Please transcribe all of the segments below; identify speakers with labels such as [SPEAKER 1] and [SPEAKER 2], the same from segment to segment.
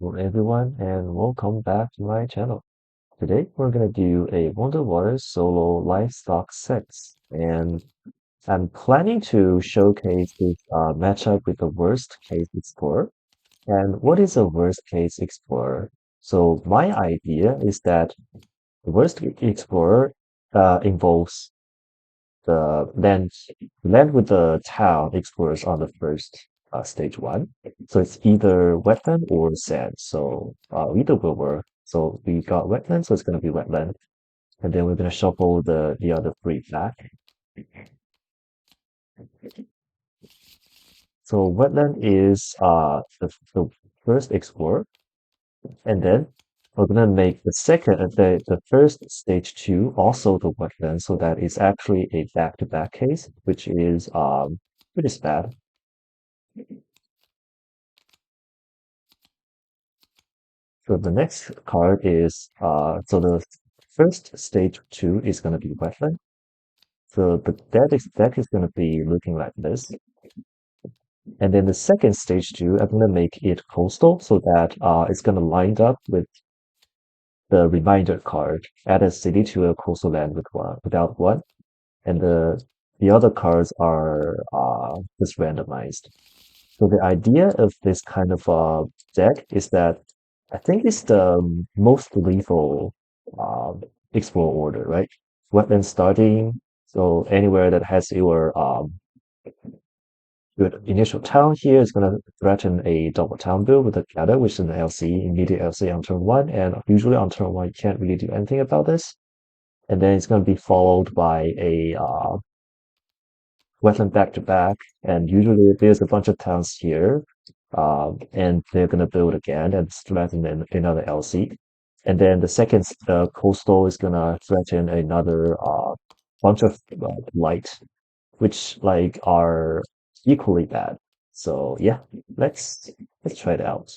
[SPEAKER 1] Hello everyone and welcome back to my channel. Today we're gonna do a Wonder Water solo livestock sets, and I'm planning to showcase this matchup with the worst case explorer. And what is a worst case explorer? So my idea is that the worst explorer involves the land with the town explorers on the first stage one. So it's either wetland or sand. So either will work. So we got wetland, so it's gonna be wetland, and then we're gonna shuffle the other three back. So wetland is the first explorer, and then we're gonna make the second the first stage two also the wetland, so that is actually a back-to-back case, which is bad. So the next card is so the first stage two is gonna be wetland. So the deck is gonna be looking like this. And then the second stage two, I'm gonna make it coastal so that it's gonna line up with the reminder card. Add a city to a coastal land with one without one. And the other cards are just randomized. So the idea of this kind of deck is that I think it's the most lethal um, explore order, right? Wetland starting, so anywhere that has your initial town here is going to threaten a double town build with a gather, which is an LC, immediate LC on turn one, and usually on turn one you can't really do anything about this. And then it's going to be followed by a wetland back to back, and usually there's a bunch of towns here, and they're gonna build again and threaten another LC. And then the second coastal is gonna threaten another bunch of light, which like are equally bad. So yeah, let's try it out.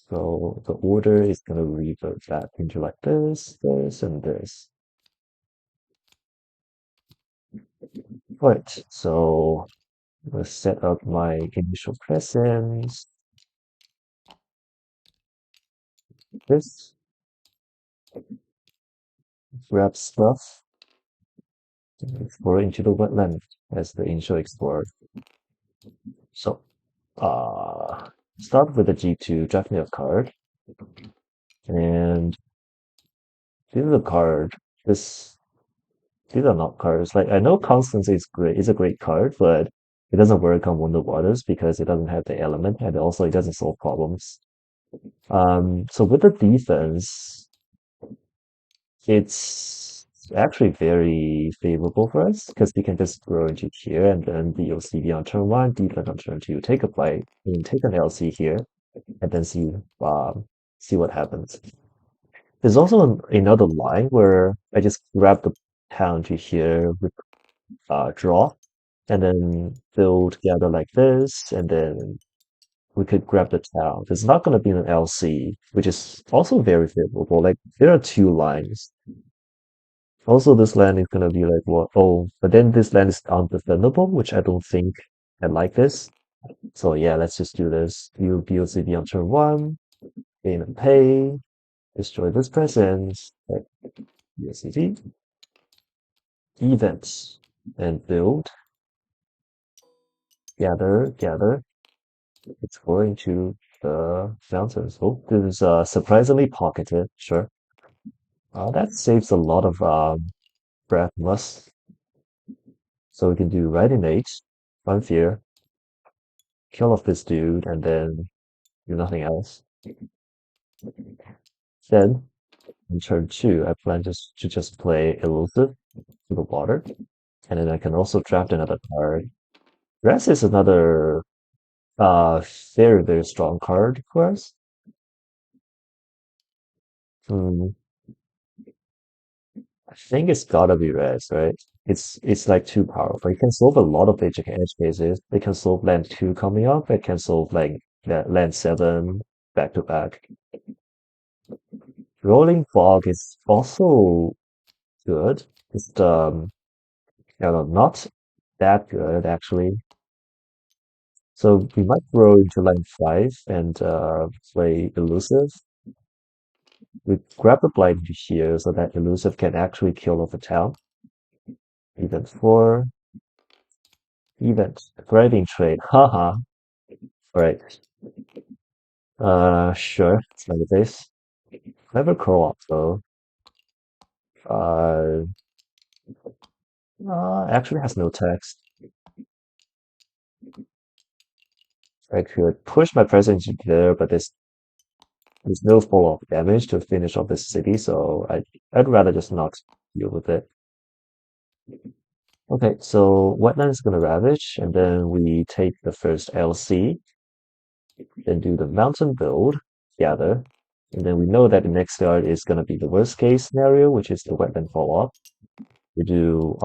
[SPEAKER 1] So the order is gonna revert back into like this, and this. Right, so let's set up my initial presence. This grab stuff, explore into the wetland as the initial explorer. So, start with the G2, draft me a card, and this is a card. This these are not cards. Like I know Constance is great, is a great card, but it doesn't work on Wonder Waters because it doesn't have the element, and also it doesn't solve problems. So with the defense, it's actually very favorable for us because we can just grow into here and then the OCV on turn one, defense on turn two, take a play, and take an LC here, and then see what happens. There's also another line where I just grab the town to here with draw, and then build together like this, and then we could grab the town. There's not going to be an LC, which is also very favorable. Like there are two lines. Also, this land is gonna be like what? Oh, but then this land is undefendable, which I don't think I like this. So yeah, let's just do this. You BOCB on turn one, gain and pay, destroy this presence, like BOCB, events, and build, gather. It's going to the mountains. Oh, this is surprisingly pocketed. Sure. That saves a lot of breath must. So we can do right innate, run fear, kill off this dude, and then do nothing else. Then, in turn two, I plan to just play Elusive to the water, and then I can also draft another card. Rest is another very, very strong card for us. Hmm, I think it's gotta be Rest, right? It's like too powerful. It can solve a lot of edge cases. It can solve land two coming up. It can solve like land seven back to back. Rolling Fog is also good. It's not that good actually. So we might grow into line 5 and play elusive. We grab the blight into here so that elusive can actually kill off a town. Event 4. Event. Thriving trade. Haha. Alright. Sure. It's like this. Never co-op though. Uh, actually has no text. I could push my presence into there, but there's no follow-up damage to finish off this city, so I'd rather just not deal with it. Okay, so wetland is gonna ravage, and then we take the first LC, then do the mountain build, gather, and then we know that the next card is gonna be the worst case scenario, which is the wetland follow-up. We do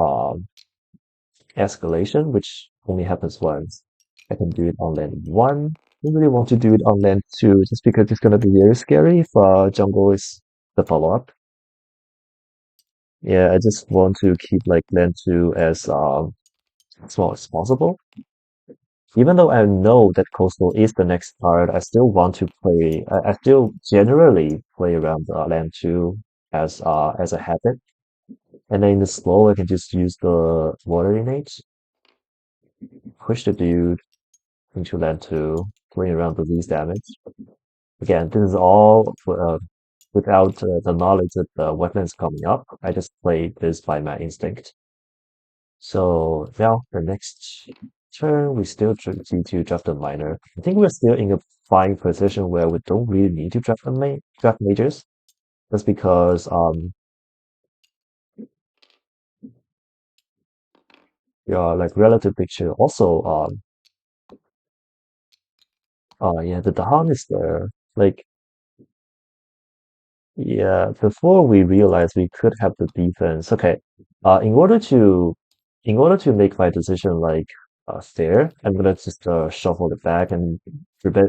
[SPEAKER 1] escalation, which only happens once. I can do it on land 1. I really want to do it on land 2, just because it's gonna be very scary if jungle is the follow-up. Yeah, I just want to keep like land 2 as small as possible. Even though I know that coastal is the next card, I still want to play. I still generally play around land 2 as a habit. And then in the slow, I can just use the water innate, push the dude into land 2, playing around the least damage. Again, this is all without the knowledge that the weapons coming up. I just play this by my instinct. So now the next turn, we still need to draft a minor. I think we're still in a fine position where we don't really need to draft majors. That's because your like relative picture also yeah, the Dahan is there. Like, yeah, before we realized we could have the defense. Okay, uh, in order to, in order to make my decision like fair, I'm gonna just shuffle it back and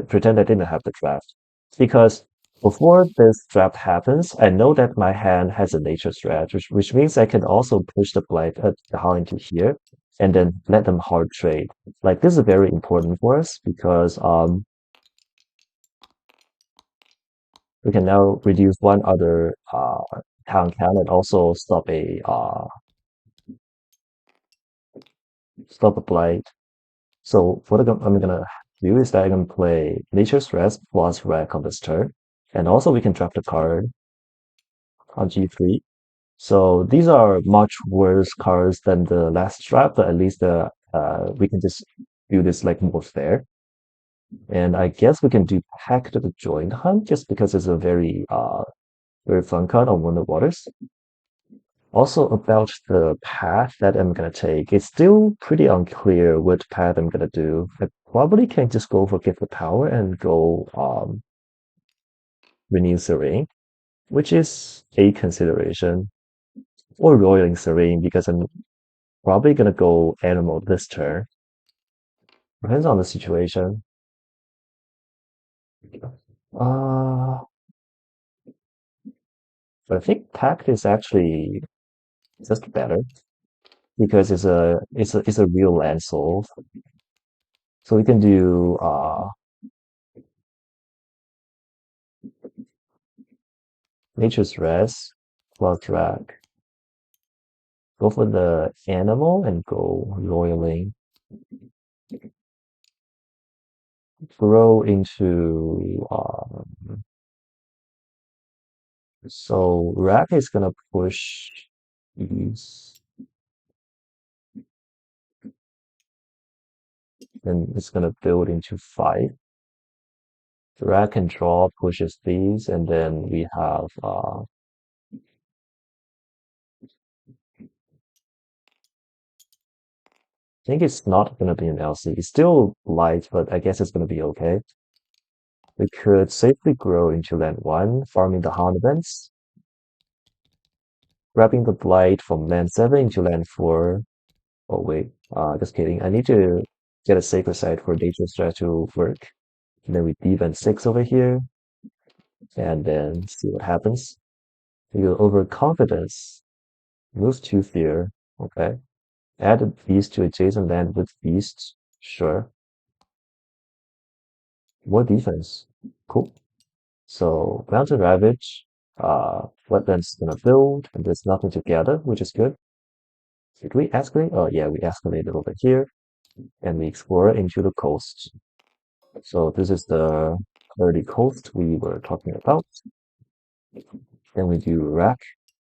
[SPEAKER 1] pretend I didn't have the draft. Because before this draft happens, I know that my hand has a nature strat, which means I can also push the blight the Dahan into here and then let them hard trade. Like this is very important for us because we can now reduce one other town count and also stop a blight. So what I'm gonna do is that I'm gonna play Nature's Rest plus Wreck on this turn, and also we can draft a card on G3. So these are much worse cards than the last draft, but at least we can just do this like more fair. And I guess we can do Pact the Joint Hunt just because it's a very fun card on Wonder Waters. Also about the path that I'm gonna take, it's still pretty unclear what path I'm gonna do. I probably can just go for Gift of Power and go Renew Serene, which is a consideration, or Roiling Serene because I'm probably gonna go Animal this turn. Depends on the situation. Uh, but I think Pact is actually just better because it's a real land soul. So we can do Nature's Rest plus drag. Go for the animal and go roiling. Grow into so Rack is gonna push these, and it's gonna build into 5. Rack and draw pushes these, and then we have I think it's not gonna be an LC. It's still light, but I guess it's gonna be okay. We could safely grow into land 1, farming the Hound events, grabbing the blight from land 7 into land 4. Oh wait, just kidding. I need to get a sacred site for nature strat to work. And then we defend 6 over here, and then see what happens. We go overconfidence, moves to fear. Okay. Add a beast to adjacent land with beast. Sure. More defense. Cool. So Mountain Ravage, wetlands gonna build, and there's nothing to gather, which is good. Did we escalate? Oh yeah, we escalated over here, and we explore into the coast. So this is the early coast we were talking about. Then we do rack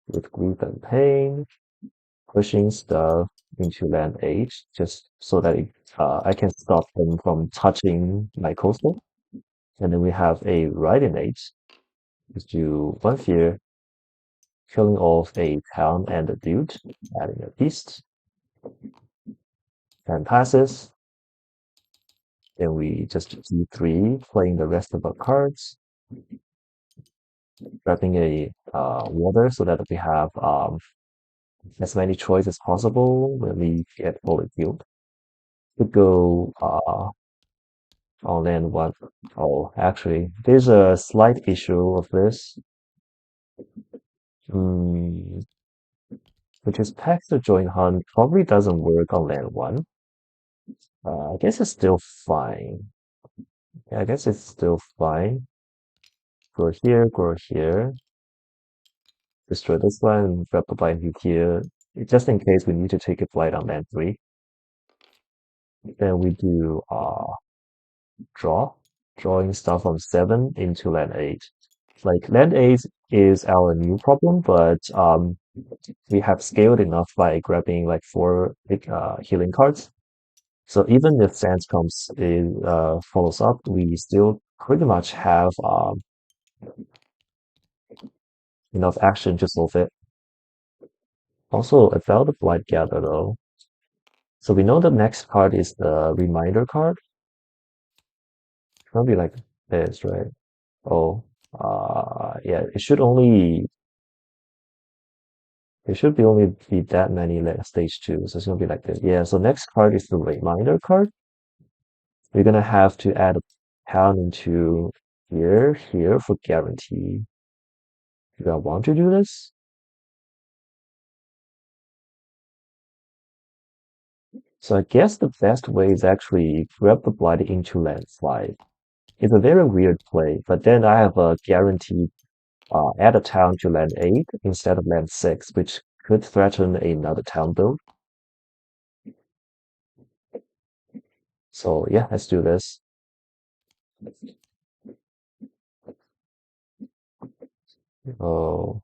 [SPEAKER 1] with grief and pain, pushing stuff into land 8, just so that I can stop them from touching my coastal. And then we have a right innate. Just do one fear, killing off a town and a dude, adding a beast. Turn passes. Then we just D3, playing the rest of our cards, grabbing a water so that we have as many choices as possible when we get fully field. Could go on land one. Oh, actually, there's a slight issue of this. Hmm, which is Pax to join hunt probably doesn't work on land one. I guess it's still fine. Yeah, I guess it's still fine. Go here. Destroy this one, grab the blind here. Just in case we need to take a flight on land 3. Then we do draw. Drawing stuff from 7 into land 8. Like land 8 is our new problem, but we have scaled enough by grabbing like 4 big healing cards. So even if Sands comes in follows up, we still pretty much have enough action to solve it. Also, about the Blight Gather though. So we know the next card is the reminder card. It's gonna be like this, right? Oh, yeah, it should be only be that many stage 2, so it's gonna be like this. Yeah, so next card is the reminder card. We're gonna have to add a pound into here for guarantee. Do I want to do this? So I guess the best way is actually grab the blight into land 5. It's a very weird play, but then I have a guaranteed add a town to land 8 instead of land 6, which could threaten another town build. So yeah, let's do this. Oh,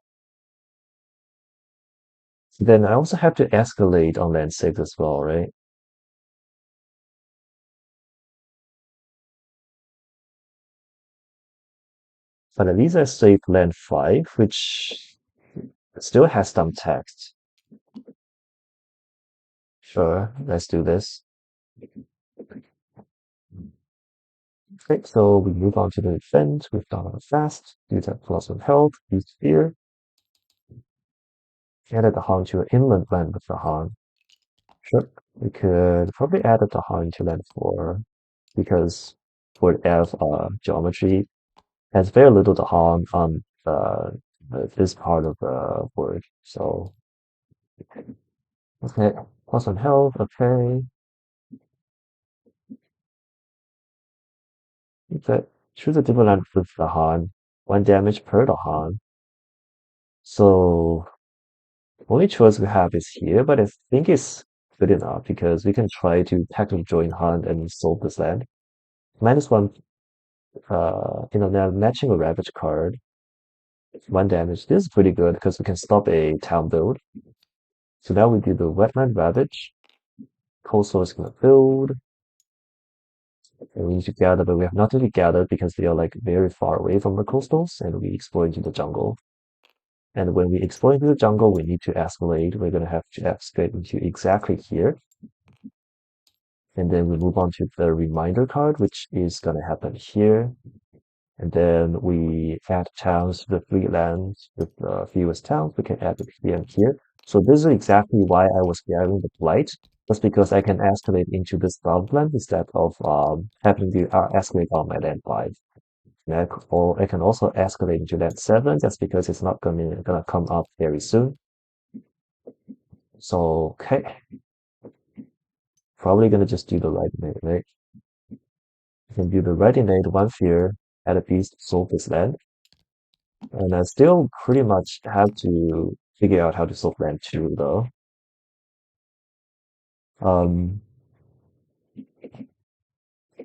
[SPEAKER 1] then I also have to escalate on land 6 as well, right? But at least I saved land 5, which still has some text. Sure, let's do this. Okay, so we move on to the defense. We've done it fast. Use that plus of health, use fear. Added the Han to inland land with the Han. Sure. We could probably add the Han to land 4 because for F geometry has very little to Han on this part of the word. So okay, plus on health, okay. Okay. Choose a different land with the Han. 1 damage per the Han. So only choice we have is here, but I think it's good enough because we can try to tactical join Han and solve this land. -1, now matching a Ravage card, 1 damage. This is pretty good because we can stop a town build. So now we do the Wetland Ravage. Coastal is gonna build. And we need to gather, but we have nothing to gather because they are like very far away from the coastals, and we explore into the jungle. And when we explore into the jungle, we need to escalate. We're gonna have to escalate into exactly here. And then we move on to the reminder card, which is gonna happen here. And then we add towns to the 3 lands with the fewest towns. We can add it here and here. So this is exactly why I was gathering the blight. Just because I can escalate into this land instead of having to escalate on my land 5. Or I can also escalate into land 7 just because it's not gonna come up very soon. So okay. Probably gonna just do the right mate, right? I can do the right innate, one fear, add a beast, solve this land. And I still pretty much have to figure out how to solve land 2 though. Um,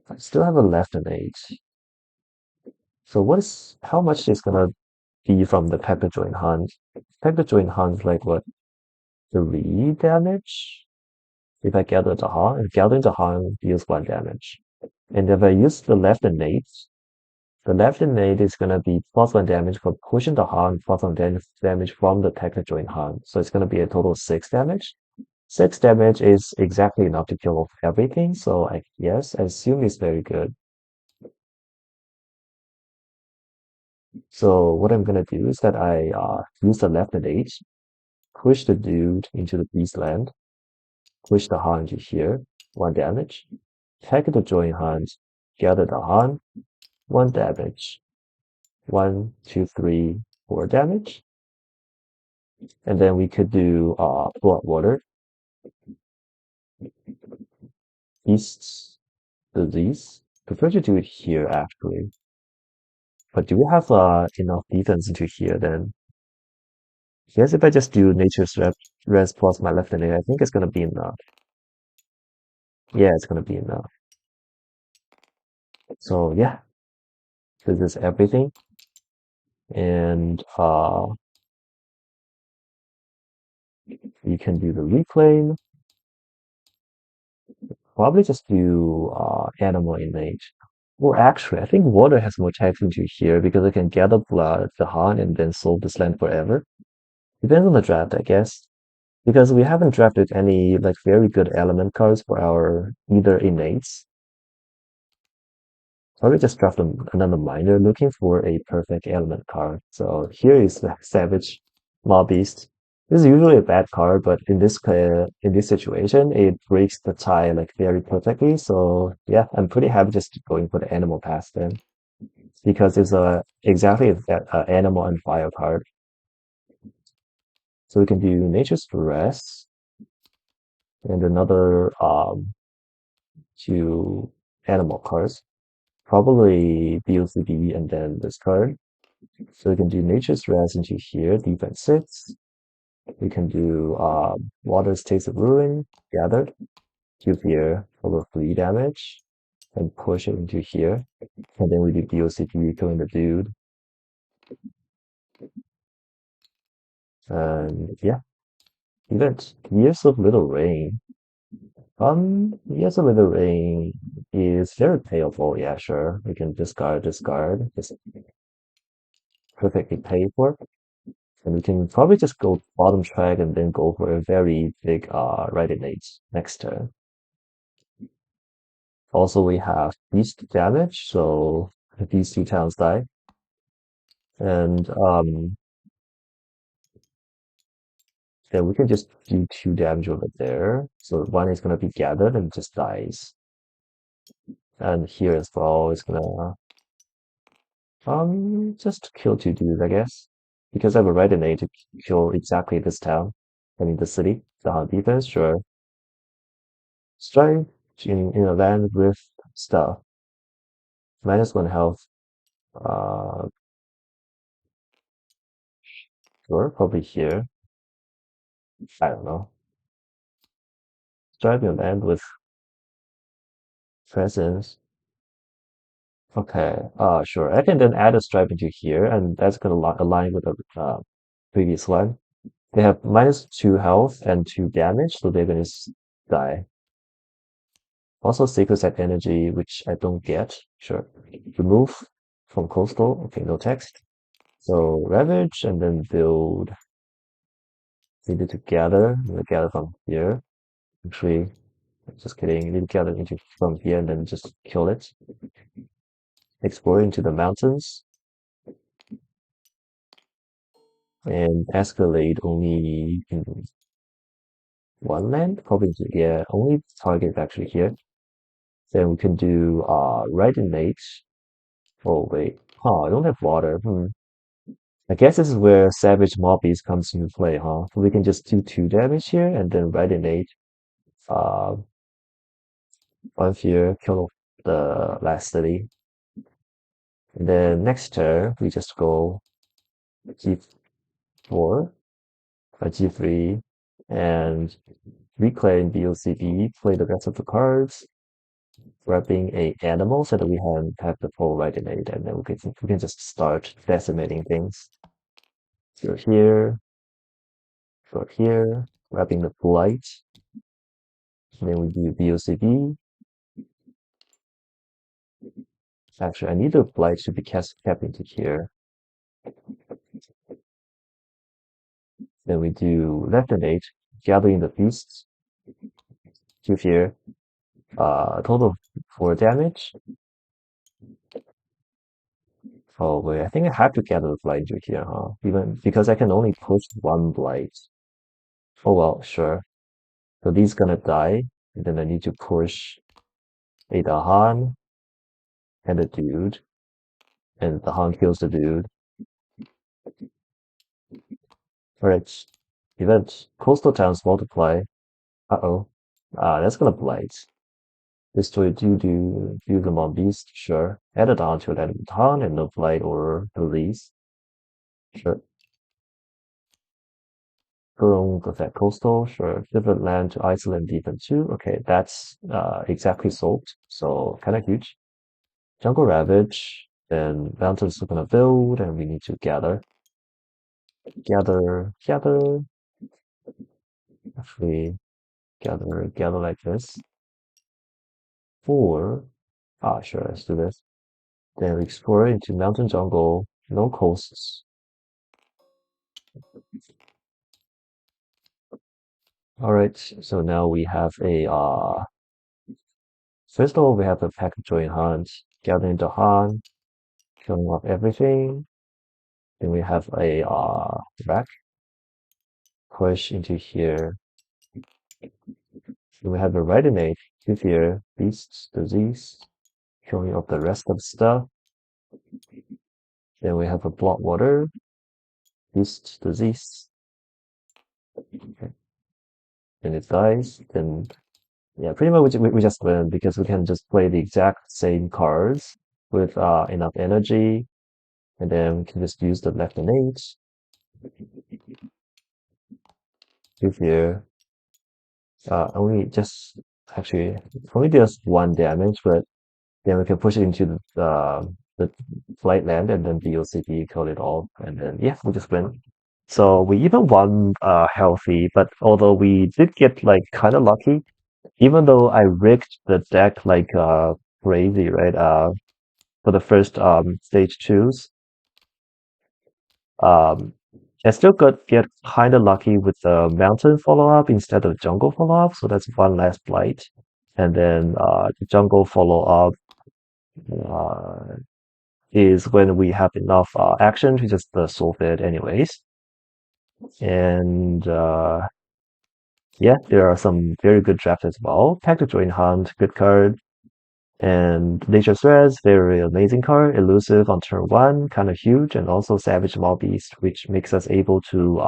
[SPEAKER 1] I still have a left innate. So how much is gonna be from the Pepper Joint Hunt? Pepper Joint Hunt like what, 3 damage? If I gather the Harm, and gathering the Harm deals 1 damage. And if I use the left innate is gonna be +1 damage for pushing the Harm, +1 damage from the Pepper Joint Hunt. So it's gonna be a total of 6 damage. 6 damage is exactly enough to kill off everything, so I assume it's very good. So what I'm gonna do is that I use the left innate, push the dude into the beast land, push the Han into here, 1 damage, tag the join Hans, gather the Han, 1 damage, 1, 2, 3, 4 damage, and then we could do blood water, beasts, disease. Prefer to do it here actually. But do we have enough defense into here then? Yes, if I just do nature's res plus my left innate, I think it's gonna be enough. Yeah, it's gonna be enough. So yeah, this is everything. And you can do the reclaim. Probably just do animal innate. Well, actually, I think water has more tags into here because I can gather blood, the heart, and then solve this land forever. Depends on the draft, I guess. Because we haven't drafted any like very good element cards for our either innates. Probably just draft another miner looking for a perfect element card. So here is the Savage Mob Beast. This is usually a bad card, but in this situation, it breaks the tie like very perfectly. So yeah, I'm pretty happy just going for the animal pass then, because it's exactly a animal and fire card. So we can do Nature's Stress and another 2 animal cards, probably BOCB and then this card. So we can do Nature's Rest into here, defense 6. We can do Water's Taste of Ruin, gathered, cube here, over 3 damage, and push it into here. And then we do BOCP, killing the dude. And yeah, event. Years of Little Rain. Years of Little Rain is very payable, yeah, sure. We can discard, just perfectly paid for. And we can probably just go bottom track and then go for a very big right innate next turn. Also, we have beast damage, so these 2 towns die. And then we can just do 2 damage over there. So 1 is gonna be gathered and just dies. And here as well is gonna just kill 2 dudes, I guess. Because I have a right innate to kill exactly this town. I mean the city. The hunt defense, sure. Strike in a land with stuff. -1 health. Uh, sure, probably here. I don't know. Strike in a land with presence. Okay, sure. I can then add a stripe into here, and that's gonna align with the previous one. They have -2 health and 2 damage, so they're gonna die. Also, Sacred Site Energy, which I don't get. Sure. Remove from Coastal. Okay, no text. So Ravage, and then build. Needed to gather. Gather from here. Actually, just kidding. Need to gather into from here and then just kill it. Explore into the mountains. And escalate only in 1 land. Probably, yeah, only target actually here. Then we can do right innate. Oh wait. Huh, I don't have water. I guess this is where Savage Mobbies comes into play, huh? So we can just do 2 damage here and then right innate. Uh, 1 fear, kill the last city. And then next turn, we just go G4 or G3 and reclaim BOCB, play the rest of the cards, grabbing a animal so that we have the full right innate, and then we can just start decimating things. Go here, go here, grabbing the blight. And then we do BOCB. Actually, I need the blight to be kept into here. Then we do left innate, gathering the beasts to here. Total 4 damage. Oh wait, I think I have to gather the blight into here, huh? Even because I can only push one blight. Oh well, sure. So these gonna die, and then I need to push a Dahan and a dude, and Dahan kills the dude. Alright, event. Coastal towns multiply. Uh-oh. That's gonna blight. Destroy do the Mon Beast, sure. Add it on to an enemy town and no blight or release. Sure. Boom, affect coastal, sure. Different land to Iceland defense 2. Okay, that's exactly sold. So kinda huge. Jungle Ravage, then mountains are gonna build, and we need to gather. Gather. Actually, gather like this. Or, sure, let's do this. Then we explore into mountain jungle, no coasts. Alright, so now we have first of all, we have a pack of joint hunt, gathering the hunt, killing off everything. Then we have a rack, push into here. Then we have a ready-made, here, beasts, disease, killing off the rest of the stuff. Then we have a blood water, beast, disease. Okay. And it dies, then yeah, pretty much we just win because we can just play the exact same cards with enough energy, and then we can just use the left innate to here. Only just actually only does 1 damage, but then we can push it into the flight land and then BOCP kill it all, and then yeah, we just win. So we even won healthy, but although we did get like kind of lucky, even though I rigged the deck like crazy, right? For the first stage twos, um, I still got get kind of lucky with the mountain follow up instead of jungle follow up, so that's one last blight, and then the jungle follow up uh, is when we have enough action to just solve it anyways, and yeah, there are some very good drafts as well. Pack to Join Hunt, good card. And Nature's Threads, very amazing card, elusive on turn 1, kind of huge, and also Savage Maw Beast, which makes us able to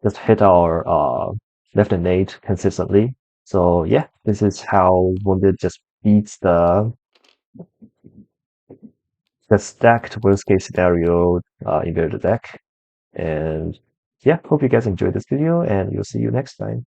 [SPEAKER 1] just hit our left innate consistently. So yeah, this is how Wounded just beats the stacked worst case scenario inverted deck. And yeah, hope you guys enjoyed this video, and we'll see you next time.